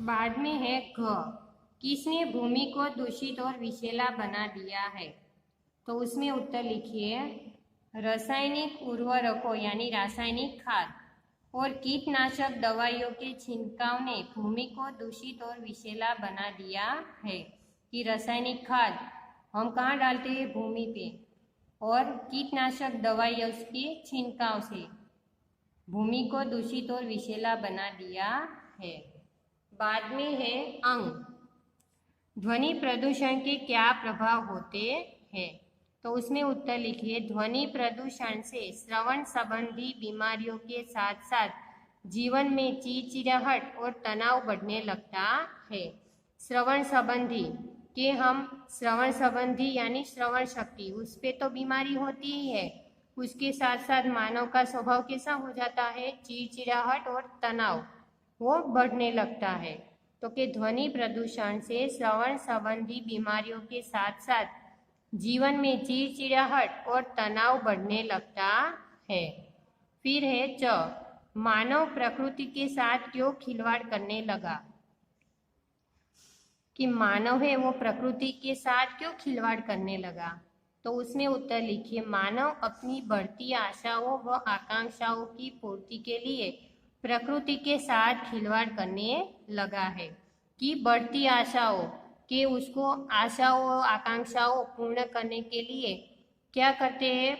बाद में है घ, किसने भूमि को दूषित और विषैला बना दिया है। तो उसमें उत्तर लिखिए, रासायनिक उर्वरकों यानी रासायनिक खाद और कीटनाशक दवाइयों के छिड़काव ने भूमि को दूषित और विषैला बना दिया है। कि रासायनिक खाद हम कहाँ डालते हैं, भूमि पे, और कीटनाशक दवाइयों के छिड़काव से भूमि को दूषित और विषैला बना दिया है। बाद में है अंग, ध्वनि प्रदूषण के क्या प्रभाव होते हैं। तो उसमें उत्तर लिखिए, ध्वनि प्रदूषण से श्रवण संबंधी बीमारियों के साथ साथ जीवन में चिड़चिड़ाहट और तनाव बढ़ने लगता है। श्रवण संबंधी कि हम श्रवण संबंधी यानी श्रवण शक्ति, उस पे तो बीमारी होती ही है, उसके साथ साथ मानव का स्वभाव कैसा हो जाता है, चिड़चिड़ाहट और तनाव वो बढ़ने लगता है। तो कि ध्वनि प्रदूषण से श्रवण संबंधी बीमारियों के साथ साथ जीवन में चिड़चिड़ाहट और तनाव बढ़ने लगता है। फिर है च, मानव प्रकृति के साथ क्यों खिलवाड़ करने लगा। कि मानव है वो प्रकृति के साथ क्यों खिलवाड़ करने लगा। तो उसमें उत्तर लिखिए, मानव अपनी बढ़ती आशाओं व आकांक्षाओं की पूर्ति के लिए प्रकृति के साथ खिलवाड़ करने लगा है। कि बढ़ती आशाओं के उसको आशाओं आकांक्षाओं पूर्ण करने के लिए क्या करते हैं,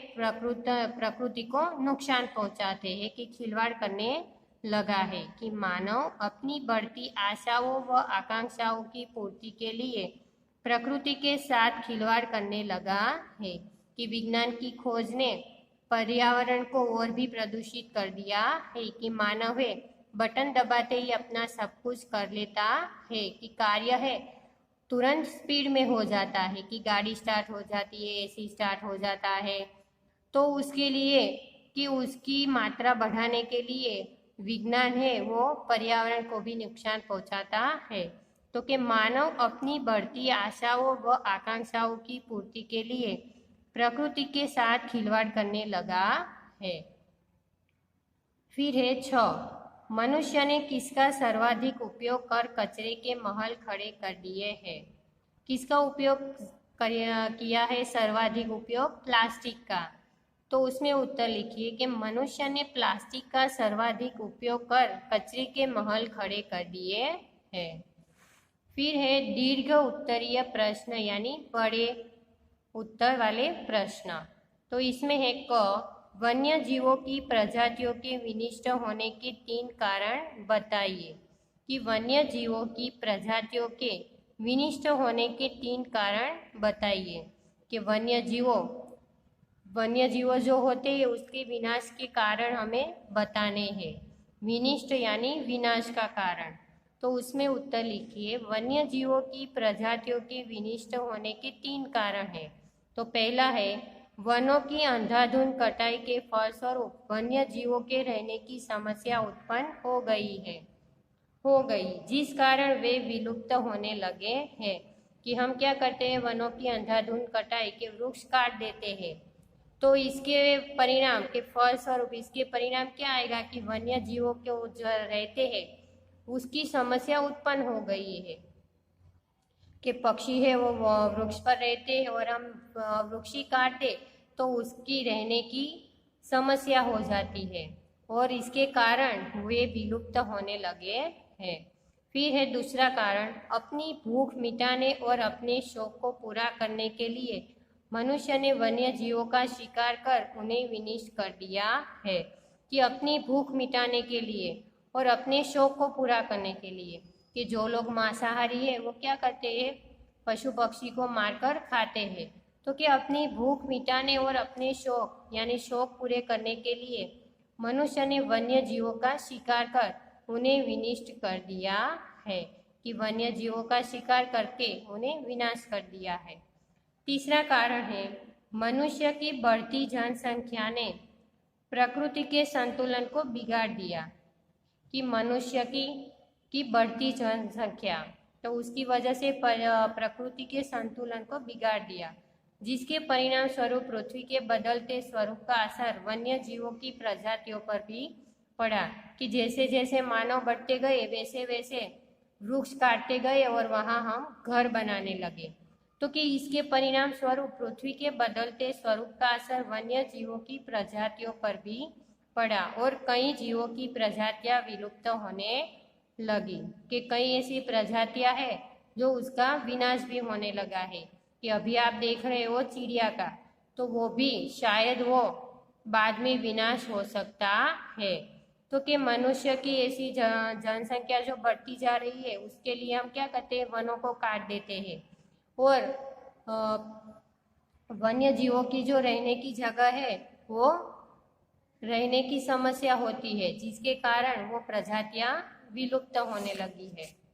प्रकृति को नुकसान पहुंचाते हैं, कि खिलवाड़ करने लगा है। कि मानव अपनी बढ़ती आशाओं व आकांक्षाओं की पूर्ति के लिए प्रकृति के साथ खिलवाड़ करने लगा है। कि विज्ञान की खोज ने पर्यावरण को और भी प्रदूषित कर दिया है। कि मानव है बटन दबाते ही अपना सब कुछ कर लेता है, कि कार्य है तुरंत स्पीड में हो जाता है, कि गाड़ी स्टार्ट हो जाती है, एसी स्टार्ट हो जाता है। तो उसके लिए कि उसकी मात्रा बढ़ाने के लिए विज्ञान है वो पर्यावरण को भी नुकसान पहुंचाता है। तो कि मानव अपनी बढ़ती आशाओं व आकांक्षाओं की पूर्ति के लिए प्रकृति के साथ खिलवाड़ करने लगा है। फिर है 6, मनुष्य ने किसका सर्वाधिक उपयोग कर कचरे के महल खड़े कर दिए हैं। किसका उपयोग किया है, सर्वाधिक उपयोग प्लास्टिक का। तो उसमें उत्तर लिखिए कि मनुष्य ने प्लास्टिक का सर्वाधिक उपयोग कर कचरे के महल खड़े कर दिए हैं। फिर है दीर्घ उत्तरीय प्रश्न यानी बड़े उत्तर वाले प्रश्न। तो इसमें है क, वन्य जीवों की प्रजातियों के विनिष्ट होने के 3 कारण बताइए। कि वन्य जीवों की प्रजातियों के विनिष्ट होने के 3 कारण बताइए। कि वन्य जीवों जो होते हैं उसके विनाश के कारण हमें बताने हैं। विनिष्ट यानी विनाश का कारण। तो उसमें उत्तर लिखिए, वन्य जीवों की प्रजातियों के विनिष्ट होने के 3 कारण हैं। तो पहला है वनों की अंधाधुंध कटाई के फलस्वरूप वन्य जीवों के रहने की समस्या उत्पन्न हो गई, जिस कारण वे विलुप्त होने लगे हैं। कि हम क्या करते हैं, वनों की अंधाधुंध कटाई के वृक्ष काट देते हैं, तो इसके परिणाम के फलस्वरूप इसके परिणाम क्या आएगा, कि वन्य जीवों के जो रहते हैं उसकी समस्या उत्पन्न हो गई है। कि पक्षी है वो वृक्ष पर रहते हैं और हम वृक्ष ही काट दे तो उसकी रहने की समस्या हो जाती है और इसके कारण वे विलुप्त होने लगे हैं। फिर है दूसरा कारण, अपनी भूख मिटाने और अपने शौक को पूरा करने के लिए मनुष्य ने वन्य जीवों का शिकार कर उन्हें विनिष्ट कर दिया है। कि अपनी भूख मिटाने के लिए और अपने शौक को पूरा करने के लिए, कि जो लोग मांसाहारी है वो क्या करते हैं, पशु पक्षी को मारकर खाते हैं। तो कि अपनी भूख मिटाने और अपने शौक यानी शौक पूरे करने के लिए मनुष्य ने वन्य जीवों का शिकार कर उन्हें विनिष्ट कर दिया है। कि वन्य जीवों का शिकार करके उन्हें विनाश कर दिया है। तीसरा कारण है, मनुष्य की बढ़ती जनसंख्या ने प्रकृति के संतुलन को बिगाड़ दिया। कि मनुष्य की बढ़ती जनसंख्या तो उसकी वजह से प्रकृति के संतुलन को बिगाड़ दिया, जिसके परिणाम स्वरूप पृथ्वी के बदलते स्वरूप का असर वन्य जीवों की प्रजातियों पर भी पड़ा। कि जैसे जैसे मानव बढ़ते गए वैसे वैसे वृक्ष काटते गए और वहाँ हम घर बनाने लगे। तो कि इसके परिणाम स्वरूप पृथ्वी के बदलते स्वरूप का असर वन्य जीवों की प्रजातियों पर भी पड़ा और कई जीवों की प्रजातियां विलुप्त होने लगी। कि कई ऐसी प्रजातियां हैं जो उसका विनाश भी होने लगा है। कि अभी आप देख रहे हो चिड़िया का, तो वो भी शायद वो बाद में विनाश हो सकता है। तो कि मनुष्य की ऐसी जनसंख्या जो बढ़ती जा रही है, उसके लिए हम क्या करते हैं, वनों को काट देते हैं और वन्य जीवों की जो रहने की जगह है वो रहने की समस्या होती है, जिसके कारण वो प्रजातियां विलुप्त होने लगी है।